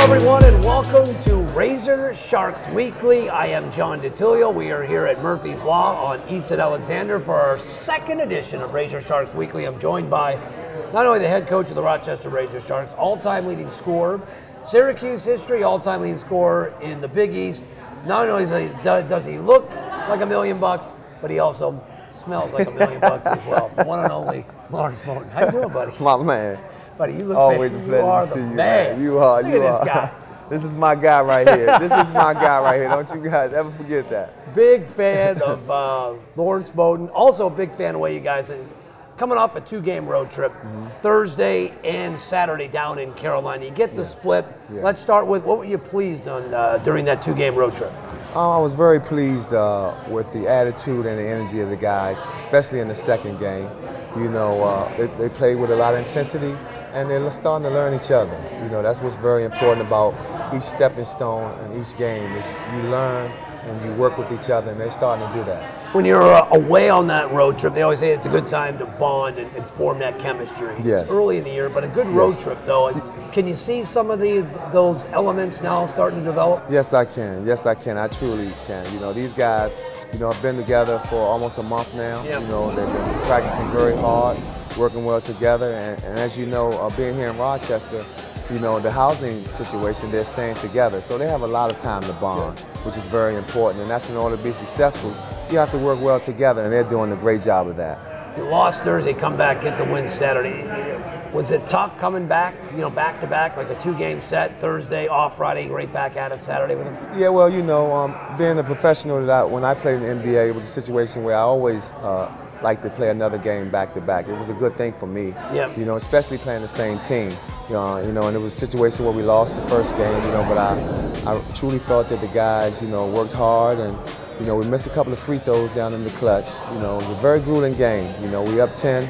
everyone, and welcome to Razorsharks Weekly. I am John Ditullio. We are here at Murphy's Law on East and Alexander for our second edition of Razorsharks Weekly. I'm joined by not only the head coach of the Rochester Razorsharks, all-time leading scorer, Syracuse history, all-time leading scorer in the Big East. Not only does he look like $1 million, but he also smells like $1 million as well. The one and only Lawrence Moten. How you doing, buddy? My man. Buddy, you look always a you pleasure are to see the you, man. You are. Look you at are. this guy. This is my guy right here. This is my guy right here. Don't you guys ever forget that. Big fan of Lawrence Moten. Also a big fan of the way you guys are coming off a two-game road trip, Thursday and Saturday down in Carolina. You get the split. Yeah. Let's start with, what were you pleased on during that two-game road trip? I was very pleased with the attitude and the energy of the guys, especially in the second game. You know, they played with a lot of intensity, and they're starting to learn each other. You know, that's what's very important about each stepping stone in each game is you learn and you work with each other, and they're starting to do that. When you're away on that road trip, they always say it's a good time to bond and form that chemistry. Yes. It's early in the year, but a good road trip, though. Can you see some of those elements now starting to develop? Yes, I can. Yes, I can. I truly can. You know, these guys, you know, have been together for almost a month now. Yep. You know, they've been practicing very hard, working well together, and as you know, being here in Rochester, you know, the housing situation, they're staying together. So they have a lot of time to bond, which is very important. And that's in order to be successful, you have to work well together, and they're doing a great job of that. You lost Thursday, come back, get the win Saturday. Was it tough coming back, you know, back-to-back, like a two-game set, Thursday, off Friday, right back at it Saturday with them? Yeah, well, you know, being a professional, when I played in the NBA, it was a situation where I always like to play another game back-to-back. It was a good thing for me, you know, especially playing the same team. You know, and it was a situation where we lost the first game, you know, but I truly felt that the guys, you know, worked hard, and, you know, we missed a couple of free throws down in the clutch. You know, it was a very grueling game. You know, we up 10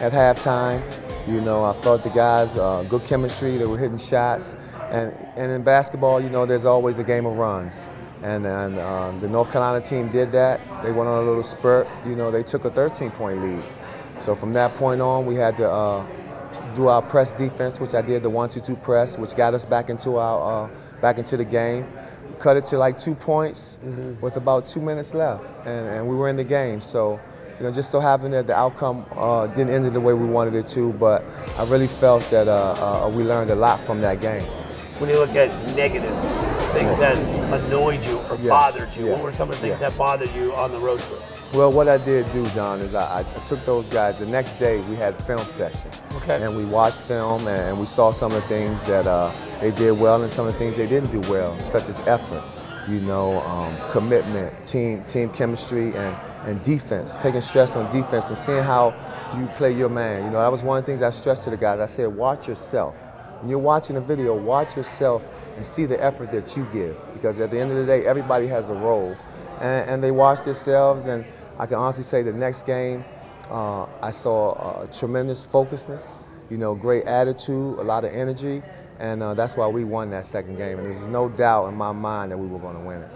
at halftime. You know, I felt the guys, good chemistry, they were hitting shots. And in basketball, you know, there's always a game of runs. And the North Carolina team did that. They went on a little spurt. You know, they took a 13-point lead. So from that point on, we had to do our press defense, which I did, the 1-2-2 press, which got us back into the game. Cut it to like 2 points with about 2 minutes left, and we were in the game. So, you know, just so happened that the outcome didn't end the way we wanted it to, but I really felt that we learned a lot from that game. When you look at negatives, things that annoyed you or bothered you, what were some of the things that bothered you on the road trip? Well, what I did do, John, is I took those guys. The next day, we had a film session. Okay. And we watched film, and we saw some of the things that they did well and some of the things they didn't do well, such as effort, you know, commitment, team chemistry, and defense, taking stress on defense and seeing how you play your man. You know, that was one of the things I stressed to the guys. I said, watch yourself. When you're watching a video, watch yourself and see the effort that you give, because at the end of the day, everybody has a role. And they watched themselves, and I can honestly say the next game, I saw tremendous focusness, you know, great attitude, a lot of energy, and that's why we won that second game. And there's no doubt in my mind that we were going to win it.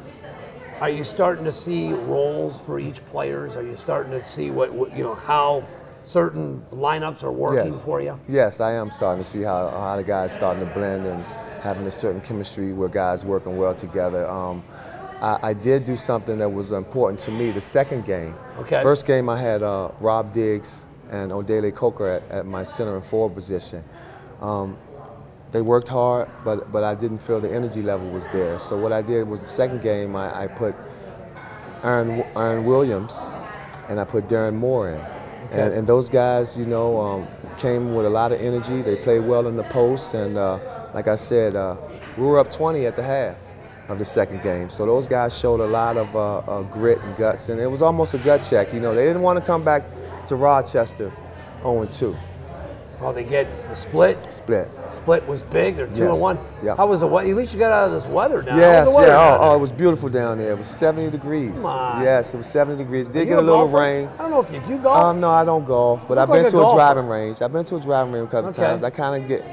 Are you starting to see roles for each players? Are you starting to see what you know, how certain lineups are working for you? Yes, I am starting to see how the guys starting to blend and having a certain chemistry where guys working well together. I did do something that was important to me the second game. Okay. First game I had Rob Diggs and Odele Coker at my center and forward position. They worked hard, but I didn't feel the energy level was there. So what I did was the second game I put Aaron Williams and I put Darren Moore in. Okay. And those guys, you know, came with a lot of energy. They played well in the post, and like I said, we were up 20 at the half of the second game. So those guys showed a lot of grit and guts, and it was almost a gut check. You know, they didn't want to come back to Rochester 0-2. Well, they get the split. Split was big. They're 2-1. Yeah. How was the weather? At least you got out of this weather now. Yes, it was beautiful down there. It was 70 degrees. Come on. Yes, it was 70 degrees. Did get a little rain. I don't know if you do golf. No, I don't golf, but I've been to a driving range. I've been to a driving range a couple times. I kind of get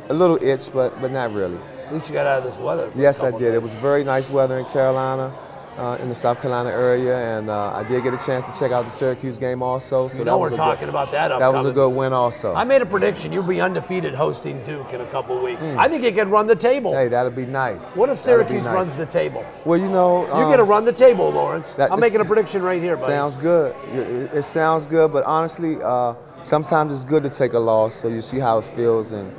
a little itch, but not really. At least you got out of this weather. Yes, I did. It was very nice weather in Carolina. in the South Carolina area, and I did get a chance to check out the Syracuse game also. So we're talking about that upcoming. That was a good win also. I made a prediction. You'll be undefeated hosting Duke in a couple weeks. I think you can run the table. Hey, that'll be nice. What if Syracuse runs the table? Well, you know. You're going to run the table, Lawrence. I'm making a prediction right here, buddy. Sounds good. It sounds good, but honestly, sometimes it's good to take a loss so you see how it feels, and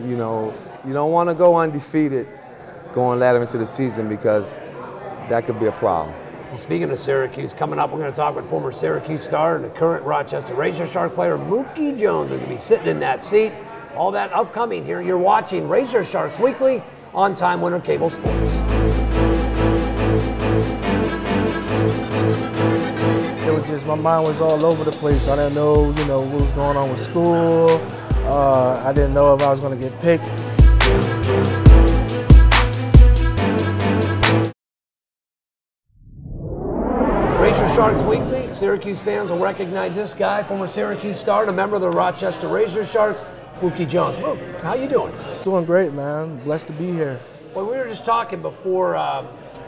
you know, you don't want to go undefeated going later into the season because that could be a problem. And speaking of Syracuse, coming up, we're going to talk with former Syracuse star and the current Rochester Razorshark player Mookie Jones, who's going to be sitting in that seat. All that upcoming here. You're watching Razorsharks Weekly on Time Warner Cable Sports. It was just, my mind was all over the place. I didn't know, what was going on with school. I didn't know if I was going to get picked. Razorsharks Weekly. Syracuse fans will recognize this guy, former Syracuse star and a member of the Rochester Razorsharks, Mookie Jones. Mookie, how you doing? Doing great, man. Blessed to be here. Well, we were just talking before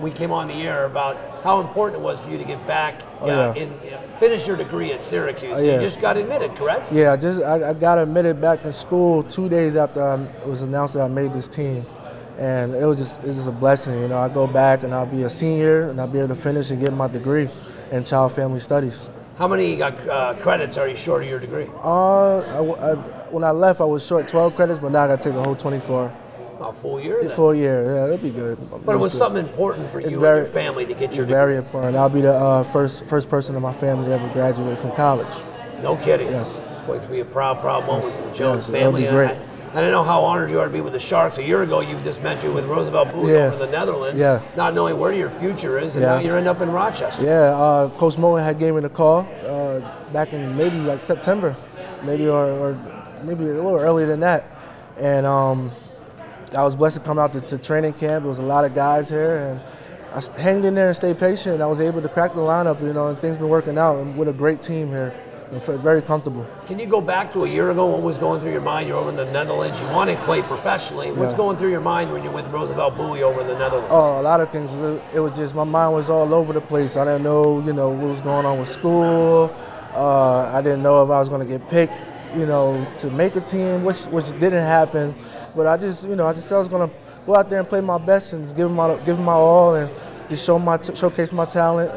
we came on the air about how important it was for you to get back and finish your degree at Syracuse. You just got admitted, correct? Yeah, I got admitted back in school 2 days after it was announced that I made this team. And it's just a blessing. I go back and I'll be a senior and I'll be able to finish and get my degree in child family studies. How many credits are you short of your degree? When I left, I was short 12 credits, but now I got to take a whole 24. A full year then? Full year, yeah, that'd be good. But it was something important for you and your family to get your degree. Very important. I'll be the first person in my family to ever graduate from college. No kidding? Yes. Going to be a proud moment for the Jones family. That'd be great. And I know how honored you are to be with the Sharks. A year ago, you just mentioned with Roosevelt Bowie over in the Netherlands, not knowing where your future is, and now you end up in Rochester. Yeah, Coach Moten had gave me the call back in maybe like September, maybe or maybe a little earlier than that. And I was blessed to come out to training camp. There was a lot of guys here, and I hanged in there and stayed patient. I was able to crack the lineup, and things been working out, and with a great team here. I felt very comfortable. Can you go back to a year ago? What was going through your mind? You're over in the Netherlands. You want to play professionally. What's going through your mind when you're with Roosevelt Bowie over in the Netherlands? Oh, a lot of things. It was just, my mind was all over the place. I didn't know, what was going on with school. I didn't know if I was going to get picked, to make a team, which didn't happen. But I just said I was going to go out there and play my best and just give them my all and just showcase my talent.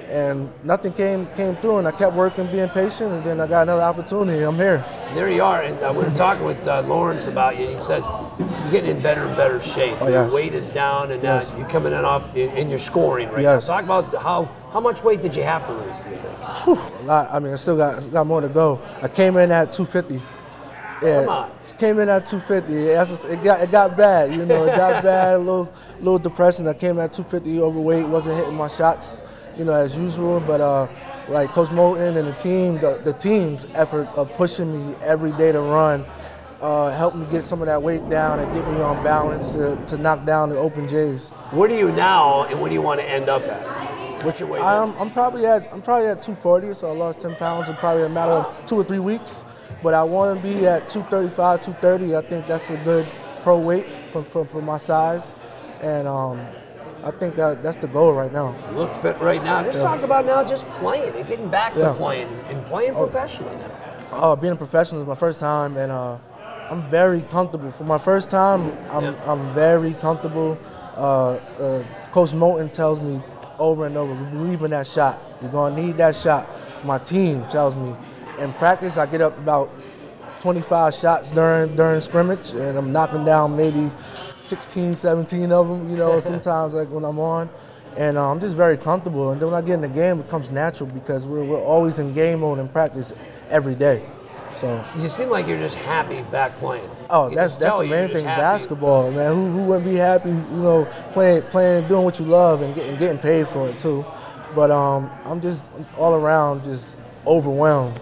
And nothing came through, and I kept working, being patient, and then I got another opportunity. I'm here. There you are, and we were talking with Lawrence about you, and he says you're getting in better and better shape. Your weight is down, and you're coming in and you're scoring right now. Talk about how much weight did you have to lose, do you think? A lot. I mean, I still got more to go. I came in at 250. Come on. Came in at 250. It got bad, It got bad, a little depressing. I came at 250 overweight, wasn't hitting my shots, as usual. But like Coach Moten and the team's effort of pushing me every day to run helped me get some of that weight down and get me on balance to knock down the open J's. Where do you now, and where do you want to end up at? What's your weight? I'm probably at 240, so I lost 10 pounds in probably a matter of 2 or 3 weeks. But I want to be at 235, 230. I think that's a good pro weight for my size, and I think that's the goal right now. You look fit right now. Just talk about now just playing and getting back to playing and playing professionally now. Being a professional is my first time, and I'm very comfortable. For my first time, I'm very comfortable. Coach Moten tells me over and over, believe in that shot. You're going to need that shot. My team tells me. In practice, I get up about 25 shots during scrimmage, and I'm knocking down maybe 16, 17 of them, sometimes like when I'm on. And I'm just very comfortable. And then when I get in the game, it comes natural because we're always in game mode in practice every day. So you seem like you're just happy back playing. Oh, that's the main thing. Basketball, man. Who wouldn't be happy, playing, doing what you love and getting paid for it too. But I'm just all around just overwhelmed,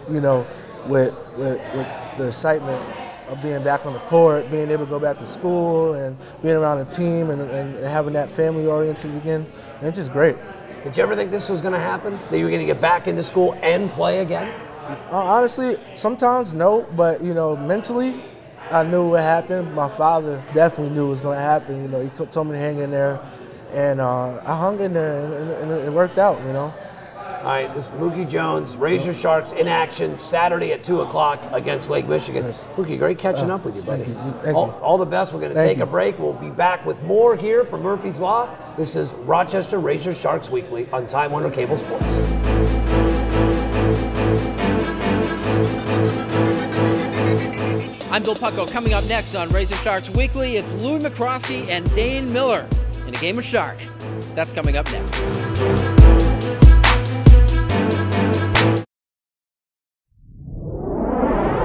with the excitement of being back on the court, being able to go back to school and being around a team and having that family oriented again. And it's just great. Did you ever think this was going to happen? That you were going to get back into school and play again? Honestly, sometimes no, but mentally, I knew what happened. My father definitely knew it was going to happen. He told me to hang in there, and I hung in there, and it worked out, you know. All right, this is Mookie Jones, Razor Sharks in action Saturday at 2 o'clock against Lake Michigan. Yes. Mookie, great catching up with you, buddy. Thank you. All the best. We're going to take a break. We'll be back with more here from Murphy's Law. This is Rochester Razor Sharks Weekly on Time Warner Cable Sports. I'm Bill Pucko. Coming up next on Razor Sharks Weekly, it's Louis McCroskey and Dane Miller in a game of shark. That's coming up next.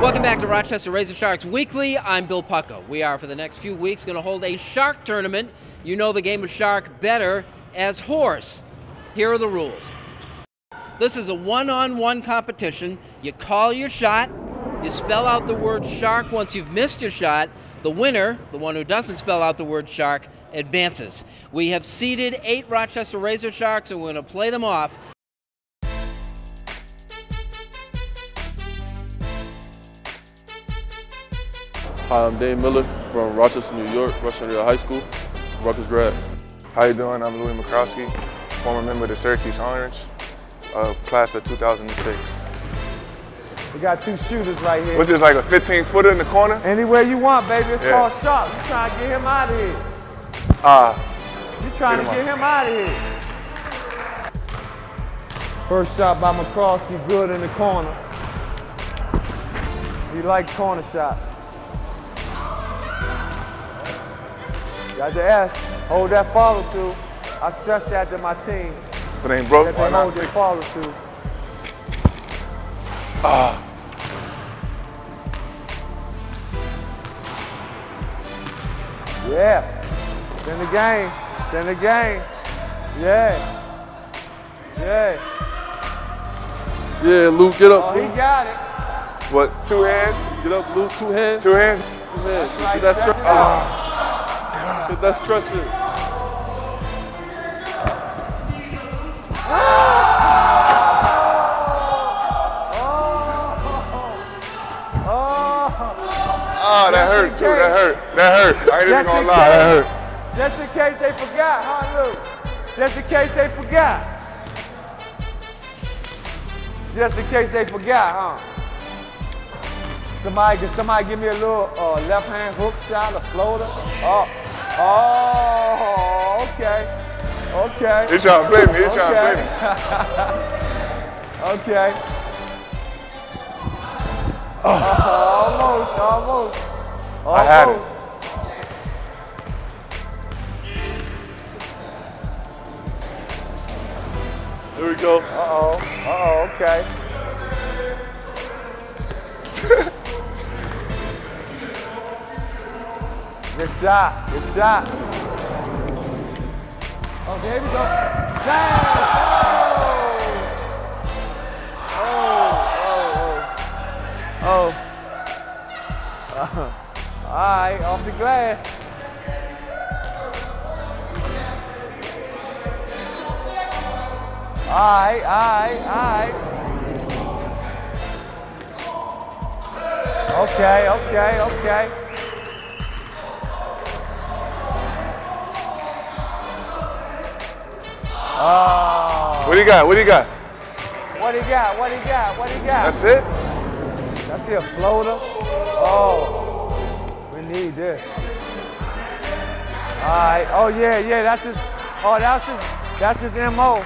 Welcome back to Rochester Razor Sharks Weekly. I'm Bill Pucko. We are, for the next few weeks, going to hold a shark tournament. You know the game of shark better as horse. Here are the rules. This is a one-on-one competition. You call your shot. You spell out the word shark once you've missed your shot. The winner, the one who doesn't spell out the word shark, advances. We have seeded 8 Rochester Razor Sharks, and we're going to play them off. Hi, I'm Dane Miller from Rochester, New York, Rochester High School, Rutgers grad. How you doing? I'm Louis McCroskey, former member of the Syracuse Orange, class of 2006. We got 2 shooters right here. What's this, like a 15-footer in the corner? Anywhere you want, baby. It's called Sharks. You trying to get him out of here. You trying to get him out of here. First shot by McCroskey, good in the corner. He like corner shots. Got the S. Hold that follow through. I stress that to my team. If it ain't broke, that they hold their follow through. Yeah. It's in the game. It's in the game. Yeah. Yeah. Yeah, Lou, get up, Oh, Lou. he got it. What, 2 hands? Get up, Lou, 2 hands. 2 hands? 2 hands. Right, Get that stretch structure. it out. Get that structure. Oh, that hurt too, that hurt. That hurt. I ain't even gonna lie, that hurt. Just in case they forgot, huh, Lou? Just in case they forgot. Just in case they forgot, huh? Can somebody give me a little left hand hook shot, a floater? Oh, okay. Okay. He's trying to play me, he's trying to play me. Okay. Almost. I had it. Here we go. Okay. Good shot. Oh, there we go. Damn! Oh. All right, off the glass. All right. Okay. Oh. What do you got? What he got? That's it? That's a floater. Oh, we need this. All right. Oh yeah. That's his MO.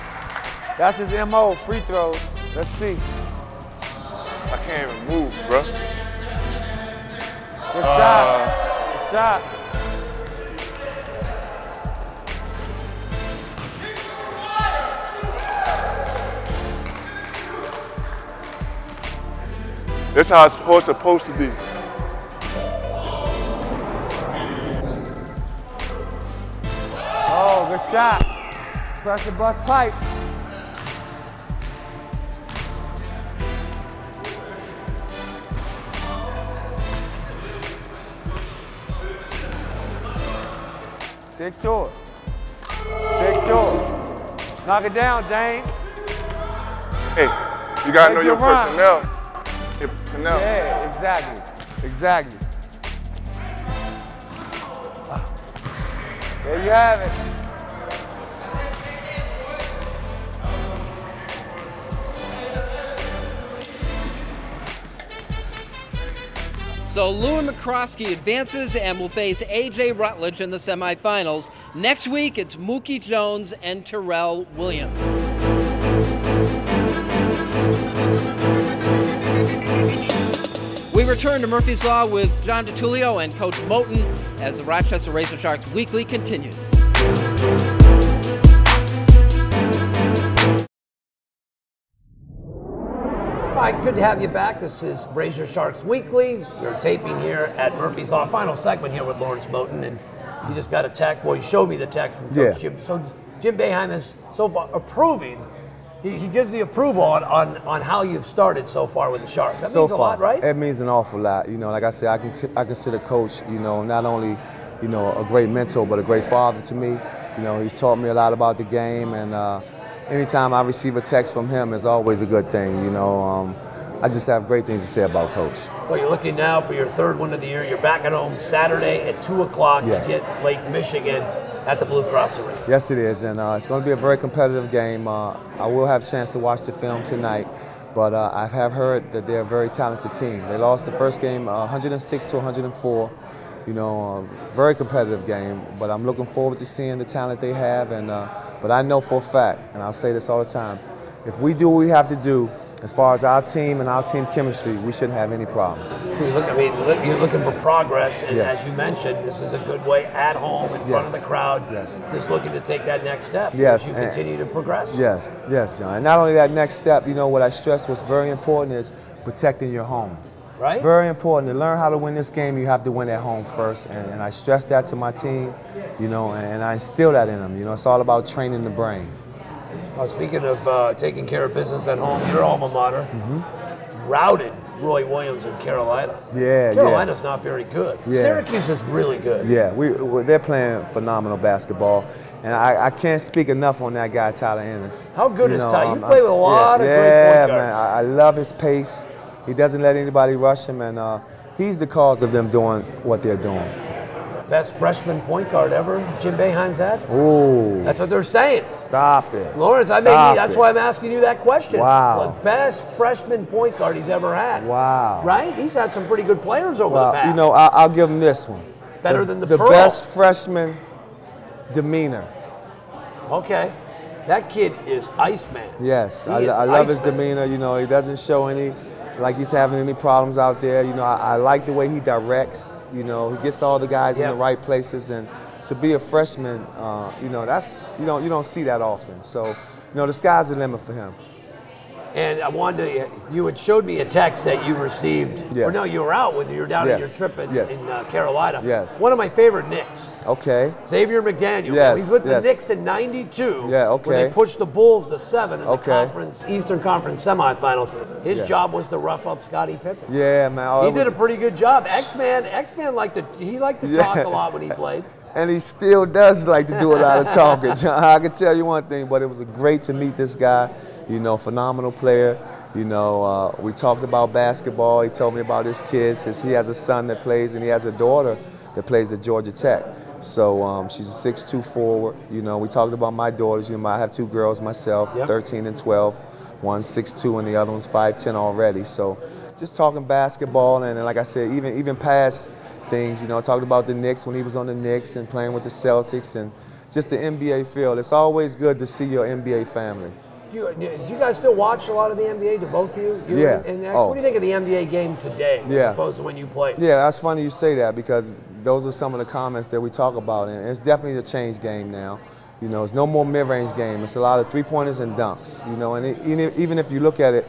That's his MO. Free throws. Let's see. I can't even move, bro. Good shot. This is how it's supposed to be. Oh, good shot. Pressure bust pipes. Stick to it. Knock it down, Dane. Hey, you gotta know Make your your run. personnel. Personnel. Yeah, exactly. There you have it. So Louis McCroskey advances and will face A.J. Rutledge in the semifinals. Next week, it's Mookie Jones and Terrell Williams. We return to Murphy's Law with John Ditullio and Coach Moten as the Rochester Razorsharks Weekly continues. All right, good to have you back. This is Razorsharks Weekly. We're taping here at Murphy's Law. Final segment here with Lawrence Moten, and you just got a text. Well, you showed me the text from Coach Jim. So Jim Boeheim is so far approving. He gives the approval on how you've started so far with the Sharks. That means a lot, right? It means an awful lot. You know, like I said, I consider Coach, you know, not only, you know, a great mentor, but a great father to me. You know, he's taught me a lot about the game, and anytime I receive a text from him, it's always a good thing. You know, I just have great things to say about Coach. Well, you're looking now for your third win of the year. You're back at home Saturday at 2 o'clock to get Lake Michigan at the Blue Cross Arena. Yes, it is, and it's going to be a very competitive game. I will have a chance to watch the film tonight, but I have heard that they're a very talented team. They lost the first game 106 to 104. You know, very competitive game, but I'm looking forward to seeing the talent they have. And but I know for a fact, and I'll say this all the time, if we do what we have to do, as far as our team and our team chemistry, we shouldn't have any problems. So you're looking for progress, and as you mentioned, this is a good way at home in front of the crowd. Just looking to take that next step. As you continue to progress. Yes, John. And not only that next step, you know, what I stressed was very important is protecting your home. Right? It's very important to learn how to win this game. You have to win at home first, and I stress that to my team, you know, and I instill that in them. You know, it's all about training the brain. Well, speaking of taking care of business at home, your alma mater routed Roy Williams in Carolina. Carolina's not very good. Syracuse is really good. They're playing phenomenal basketball, and I can't speak enough on that guy, Tyler Ennis. How good is Tyler? You play with a lot of great point guards. Man, I love his pace. He doesn't let anybody rush him, and he's the cause of them doing what they're doing. Best freshman point guard ever Jim Boeheim's had? Ooh. That's what they're saying. Stop it. Lawrence, that's why I'm asking you that question. Wow. The best freshman point guard he's ever had. Wow. Right? He's had some pretty good players over the past. You know, I'll give him this one. Better than the Pearl. The best freshman demeanor. Okay. That kid is Iceman. Yes, I love his demeanor. You know, he doesn't show like he's having any problems out there. You know, I like the way he directs. You know, he gets all the guys in the right places, and to be a freshman, you know, that's you don't see that often. So, you know, the sky's the limit for him. And I wanted to, you had showed me a text that you received, or no, you were out when you were down on your trip in Carolina. Yes. One of my favorite Knicks. Okay. Xavier McDaniel. Yes. He's with the Knicks in '92. Yeah, okay. When they pushed the Bulls to 7 in the Eastern Conference semifinals. His job was to rough up Scottie Pippen. Yeah, man. He did a pretty good job. X-Man liked to talk a lot when he played. And he still does like to do a lot of talking. I can tell you one thing, but it was great to meet this guy. You know, phenomenal player. You know, we talked about basketball. He told me about his kids. He has a son that plays, and he has a daughter that plays at Georgia Tech. So she's a 6'2" forward. You know, we talked about my daughters. You know, I have 2 girls myself, 13 and 12. One's 6'2", and the other one's 5'10" already. So just talking basketball, and like I said, even past things. You know, I talked about the Knicks when he was on the Knicks and playing with the Celtics, and just the NBA field. It's always good to see your NBA family. Do you guys still watch a lot of the NBA? Do both of you? What do you think of the NBA game today as opposed to when you played? Yeah, that's funny you say that, because those are some of the comments that we talk about, and it's definitely a change game now. You know, it's no more mid-range game. It's a lot of three-pointers and dunks. You know, and even if you look at it,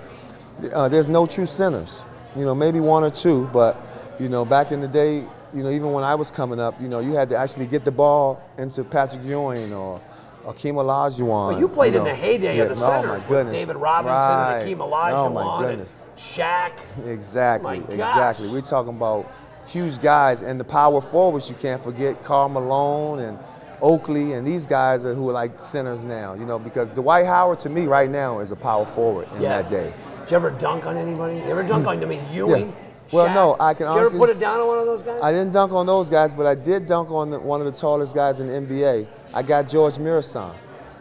there's no true centers. You know, maybe 1 or 2, but you know, back in the day, you know, even when I was coming up, you know, you had to actually get the ball into Patrick Ewing or Akeem Olajuwon. Well, you played in the heyday of the centers. Oh my goodness. With David Robinson and Akeem Olajuwon. Oh my goodness. And Shaq. Exactly. Oh my exactly. gosh. We're talking about huge guys, and the power forwards you can't forget, Karl Malone and Oakley, and these guys who are like centers now. You know, because Dwight Howard to me right now is a power forward in that day. Did you ever dunk on anybody? You ever dunk on Ewing? Yeah. Well, Shaq? no, I can honestly. Did you ever put it down on one of those guys? I didn't dunk on those guys, but I did dunk on one of the tallest guys in the NBA. I got George Mirasan.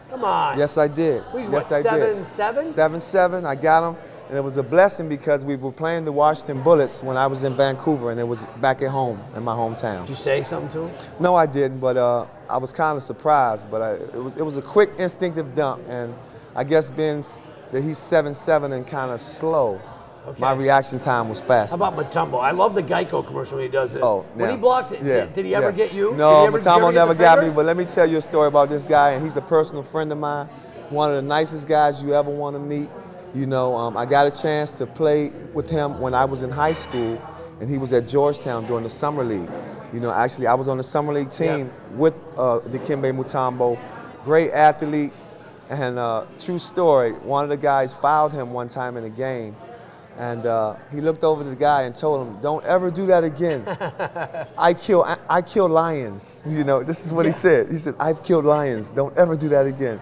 Come on. Yes, I did. He's yes, what, I did. 7'7"? 7'7". I got him, And it was a blessing because we were playing the Washington Bullets when I was in Vancouver, and it was back at home in my hometown. Did you say something to him? No, I didn't, but I was kind of surprised. But it was a quick, instinctive dunk, and I guess being that he's 7'7" and kind of slow, my reaction time was fast. How about Mutombo? I love the Geico commercial when he does this. Oh, when he blocks it, did he ever get you? No, Mutombo never got me, but let me tell you a story about this guy, and he's a personal friend of mine, one of the nicest guys you ever want to meet. You know, I got a chance to play with him when I was in high school, and he was at Georgetown during the summer league. You know, actually, I was on the summer league team with Dikembe Mutombo, great athlete, and true story, one of the guys fouled him one time in a game, and he looked over to the guy and told him, "Don't ever do that again. I kill lions." You know, this is what he said. He said, "I've killed lions. Don't ever do that again."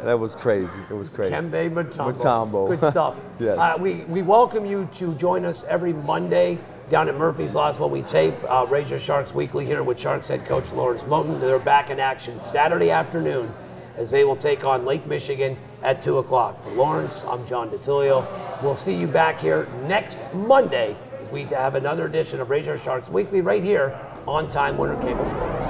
That was crazy. It was crazy. Dikembe Mutombo. Mutombo. Good stuff. Yes. We welcome you to join us every Monday down at Murphy's Law when we tape Razorsharks Weekly here with Sharks head coach Lawrence Moten. They're back in action Saturday afternoon as they will take on Lake Michigan at 2 o'clock. For Lawrence, I'm John Ditullio. We'll see you back here next Monday as we have another edition of Razorsharks Weekly right here on Time Warner Cable Sports.